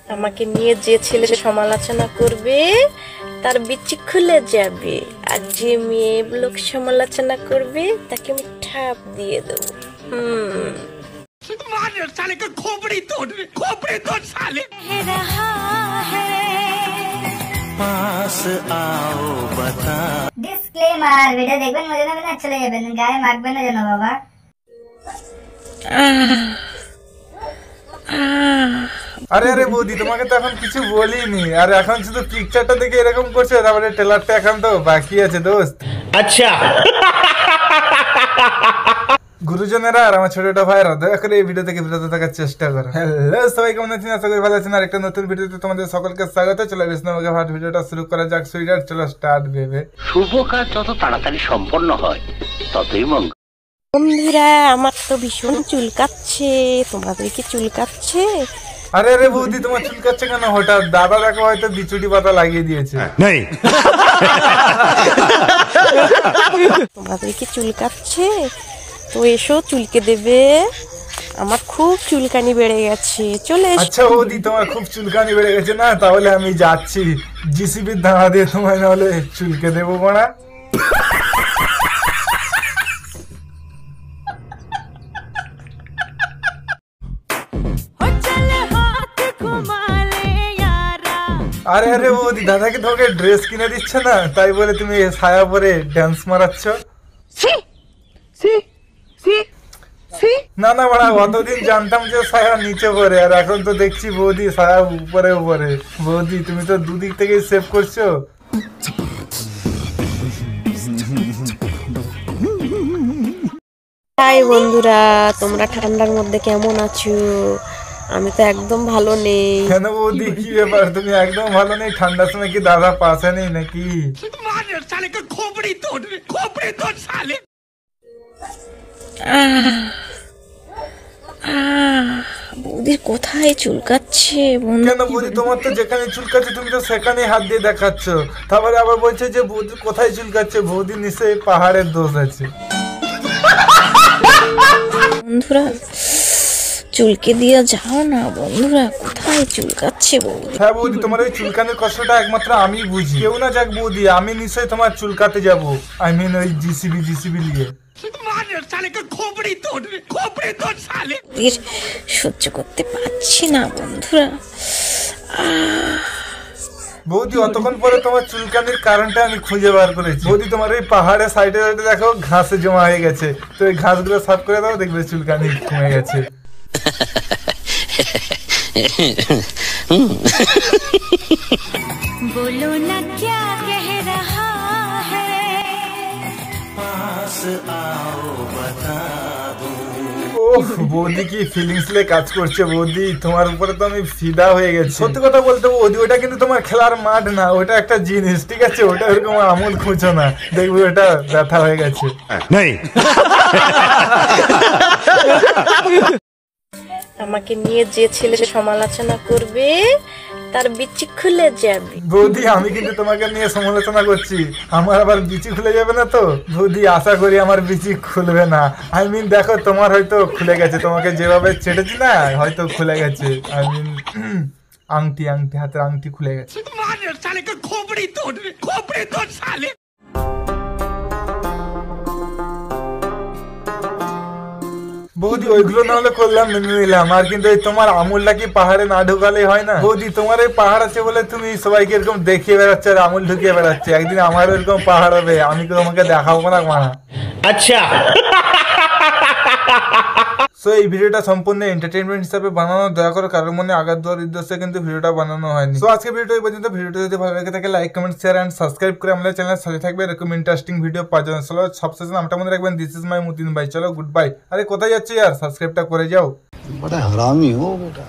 আমাকে নিয়ে যে ছেলে সমালোচনা করবে তার বিচি খুলে যাবে, আর যে মেয়ে লোক সমালোচনা করবে তাকে আমি ঠাপ দিয়ে দেবো। ডিসক্লেমার, ভিডিও দেখবেন মজা নেবেন আর চলে যাবেন, গায়ে মাখবেন না যেন বাবা। আরে আরে বৌদি, তোমাকে তো এখন কিছু বলিনি, আর এখন শুধু পিকচারটা দেখে এরকম করছে, তারপরে ট্রেলারটা এখন তো বাকি আছে দোস্ত। আচ্ছা গুরুজনেরা আর আমার ছোট ভাইরা, দয়া করে এই ভিডিও থেকে বিরত থাকার চেষ্টা করো। হ্যালো সবাই, কেমন আছেন? আশা করি ভালো আছেন। আর একটা নতুন ভিডিওতে তোমাদের সকলকে স্বাগত। চলো বিষ্ণুকে ভাট ভিডিওটা শুরু করা যাক। সুইডার চলো স্টার্ট বেবে। শুভ কাজ যত তাড়াতাড়ি সম্পন্ন হয় ততই মঙ্গল। বন্ধুরা, আমার তো ভীষণ চুলকাচ্ছে, তোমাদের কি চুলকাচ্ছে? আরে আরে বৌদি, তোমার চুলকাচ্ছে কেন হঠাৎ? দাদা দেখো হয়তো বিচুটি পাতা লাগিয়ে দিয়েছে। তোমাদের কি চুলকাচ্ছে? তো এসো, চুলকে দেবে। আমার খুব চুলকানি বেড়ে গেছে, চলে এসো। আচ্ছা বৌদি, তোমার খুব চুলকানি বেড়ে গেছে না? তাহলে আমি যাচ্ছি জিসিবির ধাঁধা দিয়ে তোমায় নাহলে চুলকে দেবো মারা। আরে আরে বৌদি, দাদাকে তোমাকে ড্রেস কিনে দিচ্ছে না, তাই বলে তুমি ছায়া পরে ড্যান্স মারাচ্ছ? না না বড়া, অতদিন জানতাম যে ছায়া নিচে পড়ে, আর এখন তো দেখছি বৌদি ছায়া উপরে উপরে। বৌদি, তুমি তো দুদিক থেকেই সেভ করছো। হাই বন্ধুরা, তোমরা ঠান্ডার মধ্যে কেমন আছো? আমি তো একদম ভালো নেই। কেন বৌদি, কি ব্যাপার? তুমি একদম ভালো নেই? ঠান্ডার সময় কি দাদা পাশে নেই নাকি? বৌদির কোথায় চুলকাচ্ছে? কেন বৌদি, তোমার তো যেখানে চুলকাচ্ছে তুমি তো সেখানে হাত দিয়ে দেখাচ্ছ, তারপরে আবার বলছে যে বৌদির কোথায় চুলকাচ্ছে। বৌদি নিশ্চয়ই পাহাড়ের দোষ আছে। বন্ধুরা, চুলকে দিয়ে যাও না বন্ধুরা, কোথায় চুলকাচ্ছে বৌদি? হ্যাঁ বৌদি, তোমার ওই চুলকানির কষ্টটা একমাত্র আমি বুঝি। কেউ না যাক বৌদি, আমি নিশ্চয়ই তোমার চুলকাতে যাবো। আই মিন ওই জিসিবি নিয়ে। সহ্য করতে পারছি না বন্ধুরা। বৌদি, অতক্ষণ পরে তোমার চুলকানির কারণটা আমি খুঁজে বার করেছি। বৌদি, তোমার ওই পাহাড়ের সাইডে সাইডে দেখো ঘাসে জমা হয়ে গেছে, তো ওই ঘাসগুলো সাফ করে দাও, দেখবে চুলকানি কমে গেছে। बोलो ना क्या कह रहा है, पास आओ बता दूं। ওহ বৌদি, কি ফিলিংস লে কাজ করছে বৌদি, তোমার উপরে তো আমি ফিদা হয়ে গেছি। সত্যি কথা বলতে বৌদি, ওটা কিন্তু তোমার খেলার মাঠ না, ওটা একটা জিনিস, ঠিক আছে? ওটা এরকম আমুল খুঁজো না, দেখবে ওটা ব্যথা হয়ে গেছে। আমাকে নিয়ে যে ছেলে সমালোচনা করবে তার বিচি খুলে যাবে। বৌদি, আমি কিন্তু তোমাকে নিয়ে সমালোচনা করছি, আমার আবার বিচি খুলে যাবে না তো? বৌদি, আশা করি আমার বিচি খুলবে না। আই মিন দেখো, তোমার হয়তো খুলে গেছে, তোমাকে যেভাবে ছেড়েছি না হয়তো খুলে গেছে। আই মিন আংটি হাতের আংটি খুলে গেছে। বৌদি, ওইগুলো না হলে করলাম, মেনে নিলাম, আর কিন্তু এই তোমার আমুলটা কি পাহাড়ে না ঢুকালেই হয় না? বৌদি, তোমার এই পাহাড় আছে বলে তুমি সবাইকে এরকম দেখিয়ে বেড়াচ্ছে আর আমুল ঢুকিয়ে বেড়াচ্ছে। একদিন আমারও এরকম পাহাড় হবে, আমি তো তোমাকে দেখাবো না মা। আচ্ছা সো এই ভিডিওটা সম্পূর্ণ এন্টারটেইনমেন্ট হিসেবে বানানো, দয়া করে কারোর মনে আঘাত দেওয়ার উদ্দেশ্যে কিন্তু ভিডিওটা বানানো হয়নি। সো আজকে ভিডিওটা এই পর্যন্ত। ভিডিওটা যদি ভালো লাগে থাকে like comment share and subscribe করে আমাদের চ্যানেলের সাথে থাকবে, এরকম ইন্টারেস্টিং ভিডিও পাওয়ার জন্য। চলো সবশেষে নামটা মনে রাখবেন, দিস ইজ মাই মুতিন ভাই। চলো গুড বাই। আরে কোথায় যাচ্ছে यार, সাবস্ক্রাইবটা করে যাও। बड़ा हरामी हो बेटा।